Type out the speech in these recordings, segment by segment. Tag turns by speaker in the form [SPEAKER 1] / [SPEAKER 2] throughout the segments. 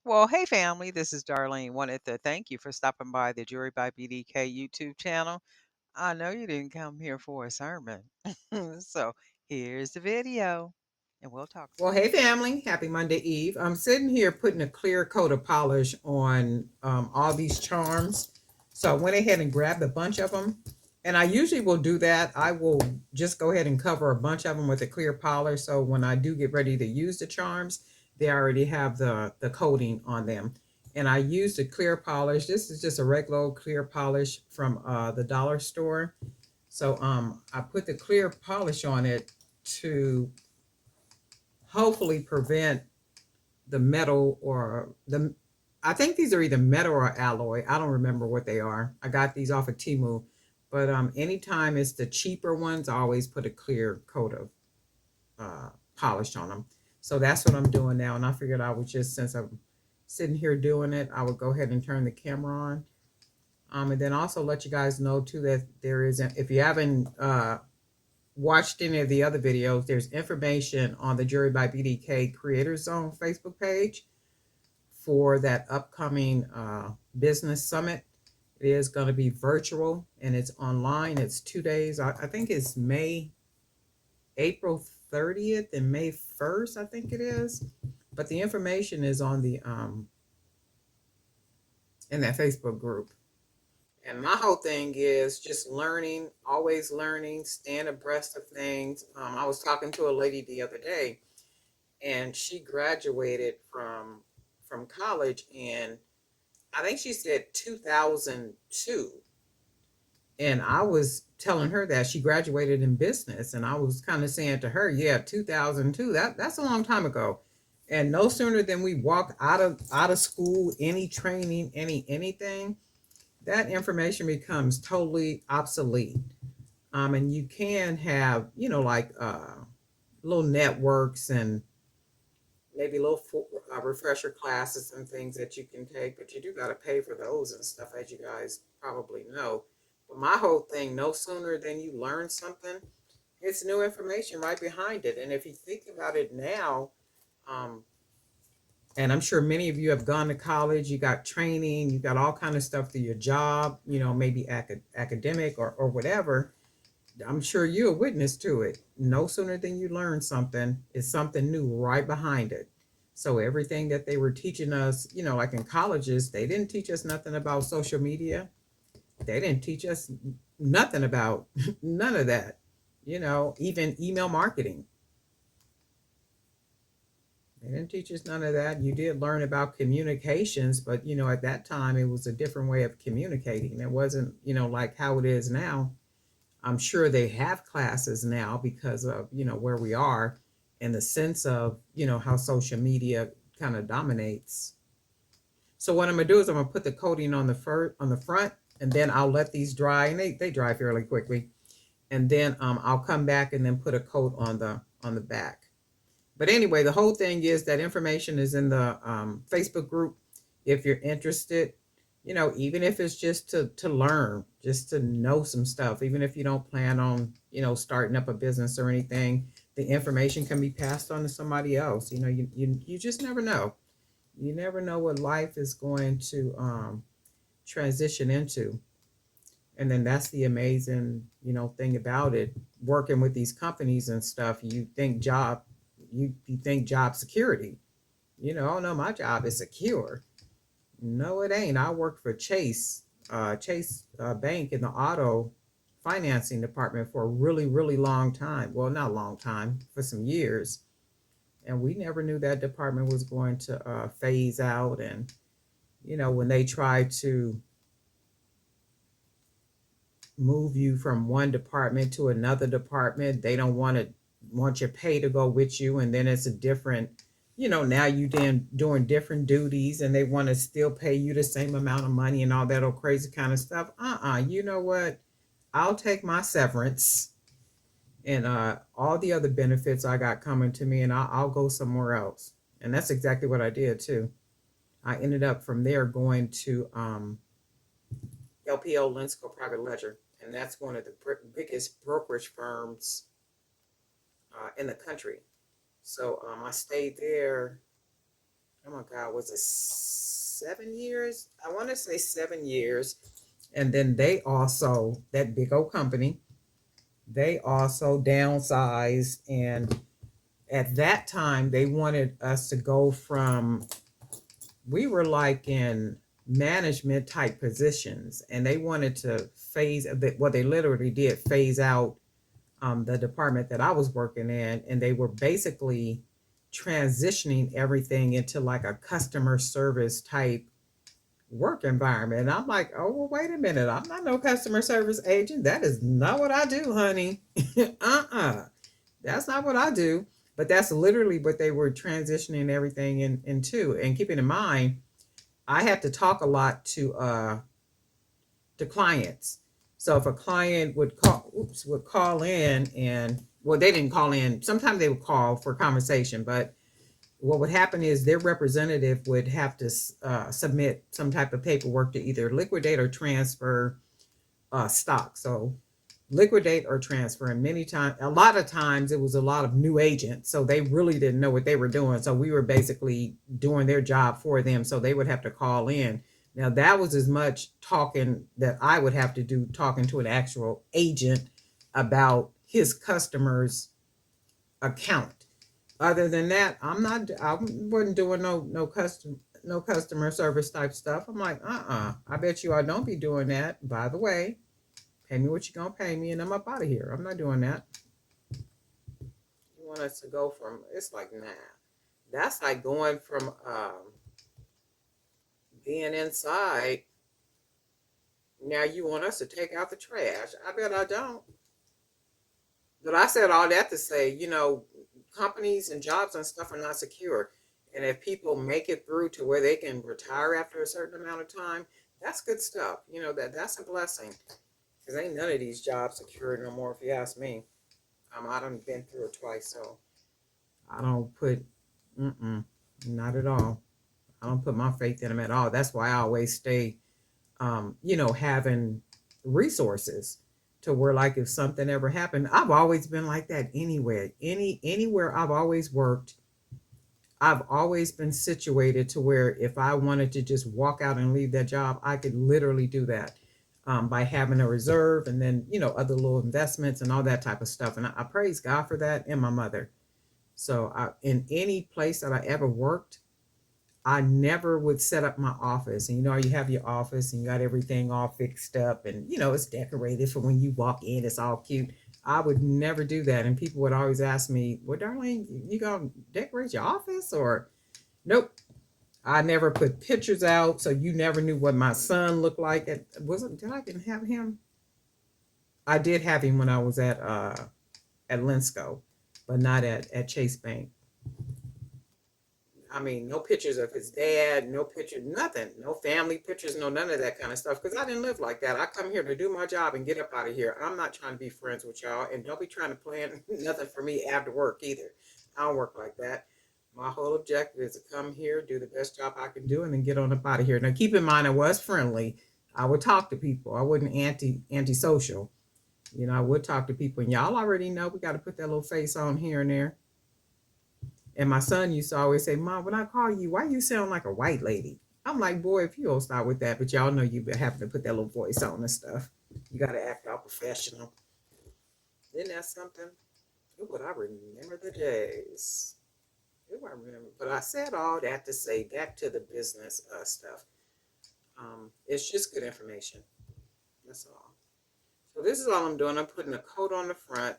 [SPEAKER 1] Well, hey family, this is Darlene. Wanted to thank you for stopping by the Jury by BDK YouTube channel. I know you didn't come here for a sermon. So here's the video, and we'll talk
[SPEAKER 2] Well,
[SPEAKER 1] soon.
[SPEAKER 2] hey family, happy Monday Eve. I'm sitting here putting a clear coat of polish on all these charms. So I went ahead and grabbed a bunch of them. And I usually will do that. I will just go ahead and cover a bunch of them with a clear polish. So when I do get ready to use the charms, they already have the coating on them. And I used a clear polish. This is just a regular old clear polish from the dollar store. So I put the clear polish on it to hopefully prevent the metal or the I think these are either metal or alloy. I don't remember what they are. I got these off of Timu. But anytime it's the cheaper ones, I always put a clear coat of polish on them. So that's what I'm doing now. And I figured I would just, since I'm sitting here doing it, I would go ahead and turn the camera on. And then also let you guys know too that there is, if you haven't watched any of the other videos, there's information on the Jury by BDK Creator Zone Facebook page for that upcoming business summit. It is going to be virtual and it's online. It's 2 days. I think it's April 30th and May 1st, I think it is. But the information is on the in that Facebook group. And my whole thing is just learning, always learning, staying abreast of things. I was talking to a lady the other day, and she graduated from college in, I think she said 2002. And I was telling her that she graduated in business, and I was kind of saying to her, "Yeah, 2002. That's a long time ago." And no sooner than we walk out of school, any training, anything, that information becomes totally obsolete. And you can have, like little networks and maybe little refresher classes and things that you can take, but you do got to pay for those and stuff, as you guys probably know. But my whole thing, no sooner than you learn something, it's new information right behind it. And if you think about it now, um, and I'm sure many of you have gone to college, you got training, you got all kind of stuff through your job, maybe academic or whatever. I'm sure you're a witness to it. No sooner than you learn something, is something new right behind it. So everything that they were teaching us, like in colleges, they didn't teach us nothing about social media. They didn't teach us nothing about none of that. Even email marketing. They didn't teach us none of that. You did learn about communications, but at that time it was a different way of communicating. It wasn't, like how it is now. I'm sure they have classes now because of, where we are in the sense of, how social media kind of dominates. So what I'm gonna do is I'm gonna put the coating on the front, and then I'll let these dry, and they dry fairly quickly. And then I'll come back and then put a coat on the back. But anyway, the whole thing is that information is in the Facebook group. If you're interested, even if it's just to learn, just to know some stuff, even if you don't plan on, starting up a business or anything, the information can be passed on to somebody else. You just never know. You never know what life is going to transition into. And then that's the amazing, thing about it. Working with these companies and stuff, you think job security. Oh no, my job is secure. No, it ain't. I worked for Chase Bank in the auto financing department for a really, really long time. Well, not a long time, for some years. And we never knew that department was going to phase out. And, when they try to move you from one department to another department, they don't want your pay to go with you. And then it's a different, now you then doing different duties, and they want to still pay you the same amount of money and all that old crazy kind of stuff. You know what? I'll take my severance and all the other benefits I got coming to me, and I'll go somewhere else. And that's exactly what I did too. I ended up from there going to LPO Linsco Private Ledger, and that's one of the biggest brokerage firms in the country. So I stayed there. oh my God, was it 7 years? I want to say 7 years. And then they also, that big old company, they also downsized. And at that time, they wanted us to go from, we were like in management type positions, and they wanted to phase, what they literally did, phase out the department that I was working in, and they were basically transitioning everything into like a customer service type work environment. And I'm like, oh, well, wait a minute. I'm not no customer service agent. That is not what I do, honey. That's not what I do. But that's literally what they were transitioning everything into. And keeping in mind, I had to talk a lot to clients. So if a client would call in, and well, they didn't call in. Sometimes they would call for conversation, but what would happen is their representative would have to submit some type of paperwork to either liquidate or transfer stock. So liquidate or transfer. And many times, a lot of times, it was a lot of new agents, so they really didn't know what they were doing. So we were basically doing their job for them. So they would have to call in. Now that was as much talking that I would have to do, talking to an actual agent about his customers' account. Other than that, I wasn't doing no customer service type stuff. I'm like, I bet you I don't be doing that. By the way, pay me what you're gonna pay me, and I'm up out of here. I'm not doing that. You want us to go from? It's like, nah. That's like going from being inside. Now you want us to take out the trash? I bet I don't. But I said all that to say, companies and jobs and stuff are not secure. And if people make it through to where they can retire after a certain amount of time, that's good stuff. That's a blessing. Because ain't none of these jobs secure no more, if you ask me. I done been through it twice, so I don't put, not at all. I don't put my faith in them at all. That's why I always stay, having resources to where, like, if something ever happened, I've always been like that anywhere. Anywhere I've always worked, I've always been situated to where if I wanted to just walk out and leave that job, I could literally do that. By having a reserve, and then other little investments and all that type of stuff. And I praise God for that, and my mother. So in any place that I ever worked, I never would set up my office. And you have your office and you got everything all fixed up, and it's decorated for when you walk in, it's all cute. I would never do that. And people would always ask me, well, Darlene, you gonna decorate your office? Or nope. I never put pictures out, so you never knew what my son looked like. Did I even have him? I did have him when I was at Linsco, but not at Chase Bank. I mean, no pictures of his dad, no picture, nothing, no family pictures, no none of that kind of stuff. Because I didn't live like that. I come here to do my job and get up out of here. I'm not trying to be friends with y'all, and don't be trying to plan nothing for me after work either. I don't work like that. My whole objective is to come here, do the best job I can do, and then get on up out of here. Now, keep in mind, I was friendly. I would talk to people. I wasn't antisocial. I would talk to people, and y'all already know we got to put that little face on here and there. And my son used to always say, Mom, when I call you, why you sound like a white lady? I'm like, boy, if you don't start with that, but y'all know you having to put that little voice on and stuff. You got to act all professional. Isn't that something? Ooh, but I remember the days. Ooh, I remember. But I said all that to say, back to the business stuff. It's just good information. That's all. So this is all I'm doing. I'm putting a coat on the front.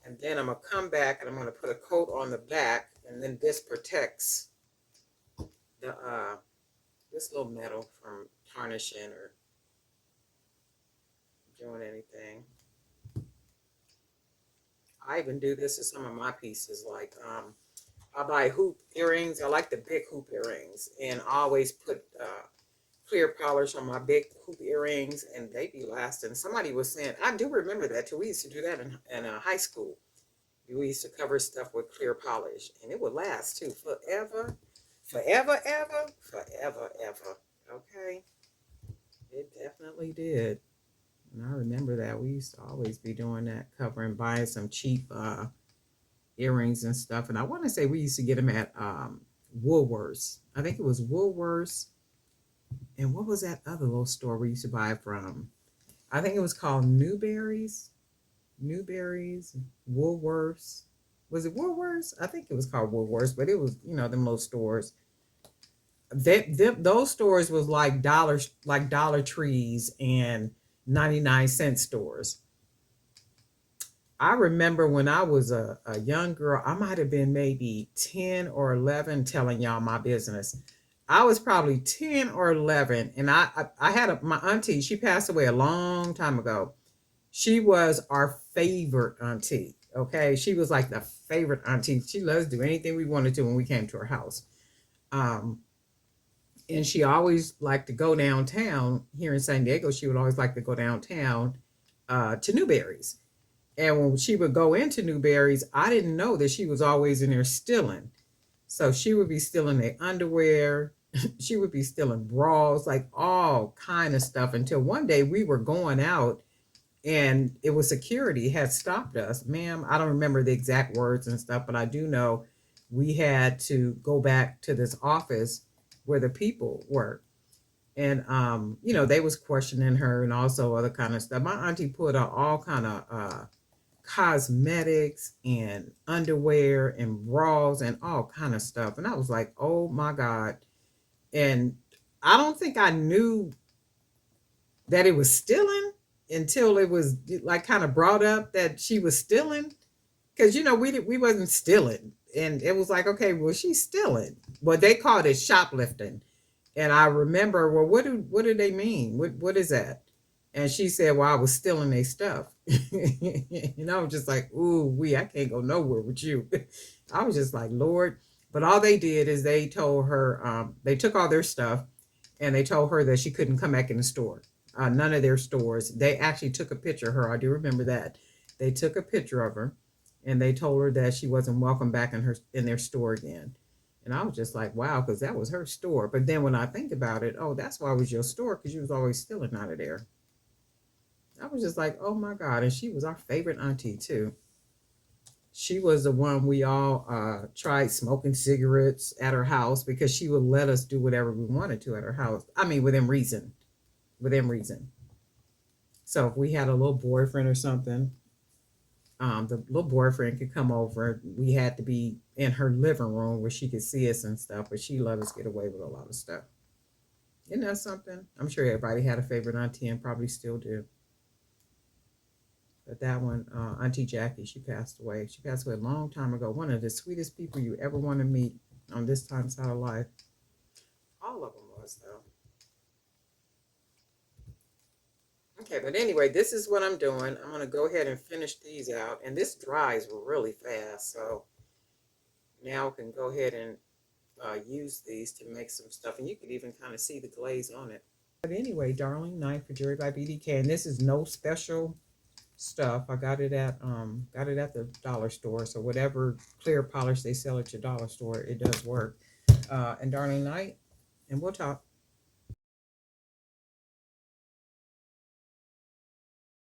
[SPEAKER 2] And then I'm going to come back and I'm going to put a coat on the back. And then this protects the this little metal from tarnishing or doing anything. I even do this to some of my pieces. Like I buy hoop earrings. I like the big hoop earrings, and I always put clear polish on my big hoop earrings, and they be lasting. Somebody was saying, I do remember that too. We used to do that in high school. We used to cover stuff with clear polish, and it would last too forever, forever, ever, forever, ever. Okay, it definitely did. And I remember that we used to always be doing that, covering, buying some cheap earrings and stuff. And I want to say we used to get them at Woolworths. I think it was Woolworths. And what was that other little store we used to buy from? I think it was called Newberries. Newberries, Woolworths. Was it Woolworths? I think it was called Woolworths, but it was, them little stores. Those stores was like Dollar Trees and 99-cent stores. I remember when I was a young girl, I might have been maybe 10 or 11 telling y'all my business. I was probably 10 or 11, and I had my auntie, she passed away a long time ago. She was our favorite auntie. Okay. She was like the favorite auntie. She let us do anything we wanted to when we came to her house. Um, and she always liked to go downtown here in San Diego. She would always like to go downtown to Newberry's. And when she would go into Newberry's, I didn't know that she was always in there stealing. So she would be stealing their underwear. She would be stealing bras, like all kind of stuff. Until one day we were going out and it was security had stopped us. Ma'am, I don't remember the exact words and stuff, but I do know we had to go back to this office where the people were. And they was questioning her and also other kind of stuff. My auntie put out all kind of cosmetics and underwear and bras and all kind of stuff. And I was like, oh my God. And I don't think I knew that it was stealing until it was like kind of brought up that she was stealing, because we wasn't stealing, and it was like, okay, well, she's stealing. Well, they called it shoplifting. And I remember, well, what do they mean? What is that? And she said, well, I was stealing their stuff. And I was just like, ooh, I can't go nowhere with you. I was just like, Lord. But all they did is they told her, they took all their stuff and they told her that she couldn't come back in the store. None of their stores. They actually took a picture of her. I do remember that. They took a picture of her and they told her that she wasn't welcome back in their store again. And I was just like, wow, because that was her store. But then when I think about it, oh, that's why it was your store, because you was always stealing out of there. I was just like, oh my God. And she was our favorite auntie too. She was the one we all tried smoking cigarettes at her house because she would let us do whatever we wanted to at her house. I mean, within reason. Within reason. So if we had a little boyfriend or something, the little boyfriend could come over. We had to be in her living room where she could see us and stuff, but she let us get away with a lot of stuff. Isn't that something? I'm sure everybody had a favorite auntie and probably still do. But that one, Auntie Jackie, she passed away. She passed away a long time ago. One of the sweetest people you ever want to meet on this time side of life. All of them was, though. Okay, but anyway, this is what I'm doing. I'm going to go ahead and finish these out. And this dries really fast. So now I can go ahead and use these to make some stuff. And you can even kind of see the glaze on it. But anyway, Darling Knife for Jewelry by BDK. And this is no special stuff. I got it at the dollar store. So whatever clear polish they sell at your dollar store, it does work. And Darling Knight, and we'll talk.